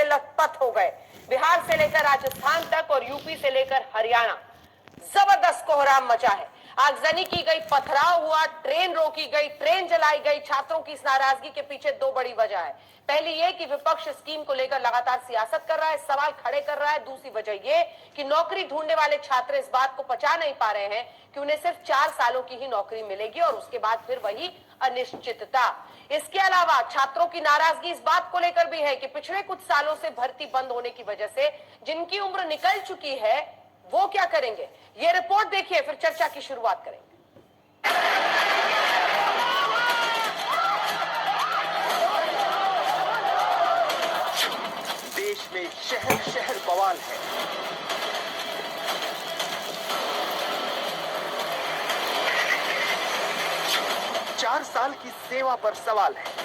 से लथपथ हो गए। बिहार से लेकर राजस्थान तक और यूपी से लेकर हरियाणा जबरदस्त कोहराम मचा है। आगजनी की गई, पथराव हुआ, ट्रेन रोकी गई, ट्रेन जलाई गई। छात्रों की इस नाराजगी के पीछे दो बड़ी वजह है। पहली ये कि विपक्ष स्कीम को लेकर लगातार सियासत कर रहा है, सवाल खड़े कर रहा है। दूसरी वजह ये कि नौकरी ढूंढने वाले छात्र इस बात को पचा नहीं पा रहे हैं कि उन्हें सिर्फ 4 सालों की ही नौकरी मिलेगी और उसके बाद फिर वही अनिश्चितता। इसके अलावा छात्रों की नाराजगी इस बात को लेकर भी है कि पिछले कुछ सालों से भर्ती बंद होने की वजह से जिनकी उम्र निकल चुकी है वो क्या करेंगे। ये रिपोर्ट देखिए, फिर चर्चा की शुरुआत करेंगे। देश में शहर शहर बवाल है। चार साल की सेवा पर सवाल है।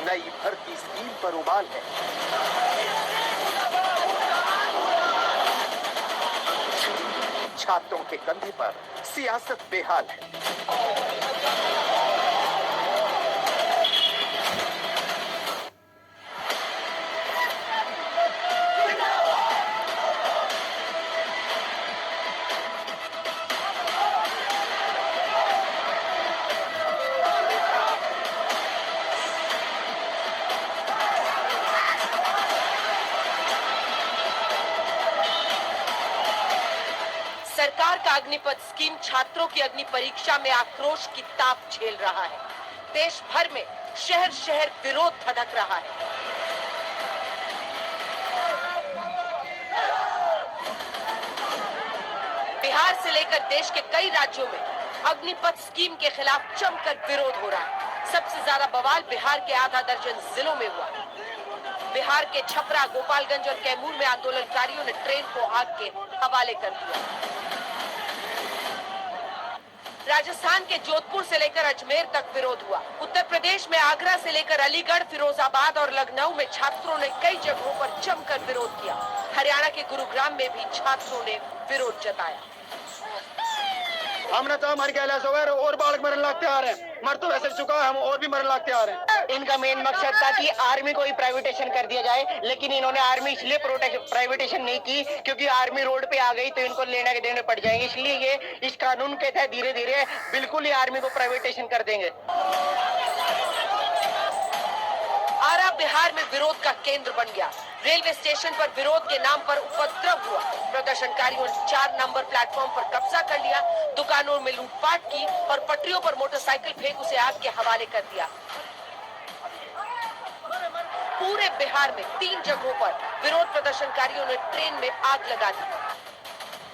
नई भर्ती स्कीम पर उबाल है। छात्रों के कंधे पर सियासत बेहाल है। सरकार का अग्निपथ स्कीम छात्रों की अग्नि परीक्षा में आक्रोश की ताप झेल रहा है। देश भर में शहर शहर विरोध धधक रहा है। बिहार से लेकर देश के कई राज्यों में अग्निपथ स्कीम के खिलाफ जमकर विरोध हो रहा है। सबसे ज्यादा बवाल बिहार के आधा दर्जन जिलों में हुआ। बिहार के छपरा, गोपालगंज और कैमूर में आंदोलनकारियों ने ट्रेन को आग के हवाले कर दिया। राजस्थान के जोधपुर से लेकर अजमेर तक विरोध हुआ। उत्तर प्रदेश में आगरा से लेकर अलीगढ़, फिरोजाबाद और लखनऊ में छात्रों ने कई जगहों पर जमकर विरोध किया। हरियाणा के गुरुग्राम में भी छात्रों ने विरोध जताया। हमने तो हमारे कैलाश और बालक मरन लगते आ रहे हैं। मर तो वैसे चुका है, हम और भी मरन लगते आ रहे हैं। इनका मेन मकसद था कि आर्मी को ही प्राइवेटेशन कर दिया जाए, लेकिन इन्होंने आर्मी इसलिए प्राइवेटेशन नहीं की क्योंकि आर्मी रोड पे आ गई तो इनको लेने के देने पड़ जाएंगे। इसलिए ये इस कानून के तहत धीरे धीरे बिल्कुल ही आर्मी को प्राइवेटेशन कर देंगे। आरा बिहार में विरोध का केंद्र बन गया। रेलवे स्टेशन पर विरोध के नाम पर उपद्रव हुआ। प्रदर्शनकारियों ने 4 नंबर प्लेटफॉर्म पर कब्जा कर लिया, दुकानों में लूटपाट की और पटरियों पर मोटरसाइकिल फेंक उसे आग के हवाले कर दिया। पूरे बिहार में 3 जगहों पर विरोध प्रदर्शनकारियों ने ट्रेन में आग लगा दी।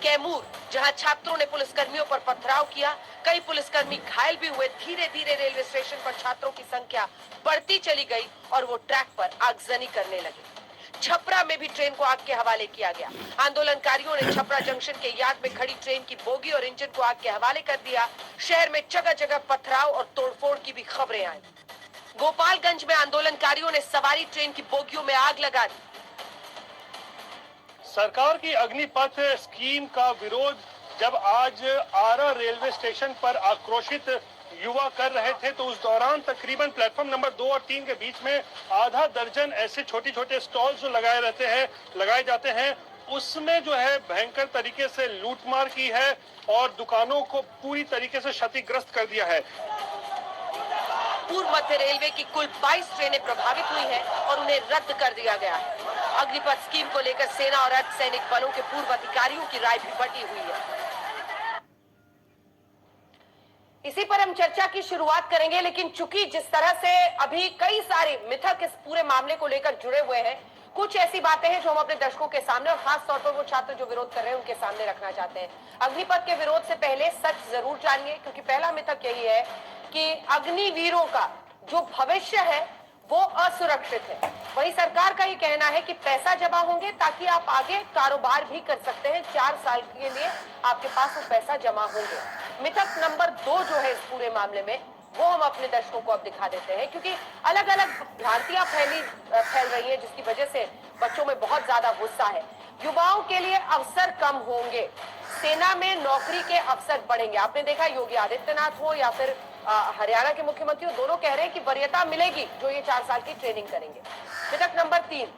कैमूर, जहां छात्रों ने पुलिसकर्मियों पर पथराव किया, कई पुलिसकर्मी घायल भी हुए। धीरे धीरे रेलवे स्टेशन पर छात्रों की संख्या बढ़ती चली गई और वो ट्रैक पर आगजनी करने लगे। छपरा में भी ट्रेन को आग के हवाले किया गया। आंदोलनकारियों ने छपरा जंक्शन के यार्ड में खड़ी ट्रेन की बोगी और इंजन को आग के हवाले कर दिया। शहर में जगह जगह पथराव और तोड़फोड़ की भी खबरें आई। गोपालगंज में आंदोलनकारियों ने सवारी ट्रेन की बोगियों में आग लगा दी। सरकार की अग्निपथ स्कीम का विरोध जब आज आरा रेलवे स्टेशन पर आक्रोशित युवा कर रहे थे तो उस दौरान तकरीबन प्लेटफॉर्म नंबर 2 और 3 के बीच में आधा दर्जन ऐसे छोटे छोटे स्टॉल्स जो लगाए जाते हैं उसमें जो है भयंकर तरीके से लूटमार की है और दुकानों को पूरी तरीके से क्षतिग्रस्त कर दिया है। पूर्व मध्य रेलवे की कुल 22 ट्रेनें प्रभावित हुई हैं और उन्हें रद्द कर दिया गया है। अग्निपथ स्कीम को लेकर सेना और अर्धसैनिक बलों के पूर्व अधिकारियों की राय भी बटी हुई है। इसी पर हम चर्चा की शुरुआत करेंगे, लेकिन चूंकि जिस तरह से अभी कई सारे मिथक इस पूरे मामले को लेकर जुड़े हुए हैं, कुछ ऐसी बातें हैं जो हम अपने दर्शकों के सामने और खास तौर पर वो छात्र जो विरोध कर रहे हैं उनके सामने रखना चाहते हैं। अग्निपथ के विरोध से पहले सच जरूर जानिए, क्योंकि पहला मिथक यही है कि अग्निवीरों का जो भविष्य है वो असुरक्षित है। वही सरकार का ये कहना है कि पैसा जमा होंगे ताकि आप आगे कारोबार भी कर सकते हैं। 4 साल के लिए आपके पास वो पैसा जमा होंगे। मिथक नंबर 2 जो है इस पूरे मामले में, वो हम अपने दर्शकों को अब दिखा देते हैं, क्योंकि अलग अलग भ्रांतियां फैल रही हैं जिसकी वजह से बच्चों में बहुत ज्यादा गुस्सा है। युवाओं के लिए अवसर कम होंगे, सेना में नौकरी के अवसर बढ़ेंगे। आपने देखा योगी आदित्यनाथ हो या फिर हरियाणा के मुख्यमंत्री दोनों कह रहे हैं कि वरीयता मिलेगी जो ये 4 साल की ट्रेनिंग करेंगे। मिथक नंबर 3,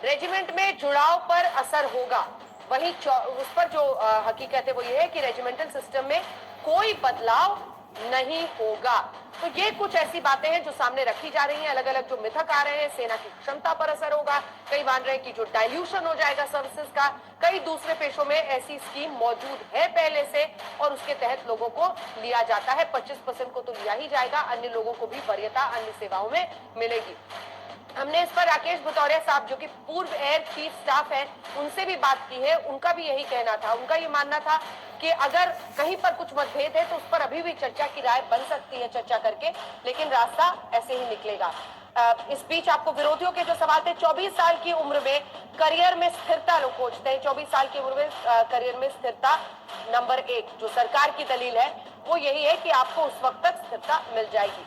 रेजिमेंट में जुड़ाव पर असर होगा। वहीं उस पर जो हकीकत है वो ये है कि रेजिमेंटल सिस्टम में कोई बदलाव नहीं होगा। तो ये कुछ ऐसी बातें हैं जो सामने रखी जा रही हैं, अलग अलग जो मिथक आ रहे हैं। सेना की क्षमता पर असर होगा, कई मान रहे हैं कि जो डाइल्यूशन हो जाएगा सर्विसेज का। कई दूसरे पेशों में ऐसी स्कीम मौजूद है पहले से और उसके तहत लोगों को लिया जाता है। 25% को तो लिया ही जाएगा, अन्य लोगों को भी वरीयता अन्य सेवाओं में मिलेगी। हमने इस पर राकेश भदौरिया साहब जो कि पूर्व एयर चीफ स्टाफ है उनसे भी बात की है। उनका भी यही कहना था, उनका ये मानना था कि अगर कहीं पर कुछ मतभेद है तो उस पर अभी भी चर्चा की राय बन सकती है चर्चा करके, लेकिन रास्ता ऐसे ही निकलेगा। इस बीच आपको विरोधियों के जो सवाल थे, 24 साल की उम्र में करियर में स्थिरता लोग खोजते हैं। 24 साल की उम्र में करियर में स्थिरता नंबर 1 जो सरकार की दलील है वो यही है कि आपको उस वक्त तक स्थिरता मिल जाएगी।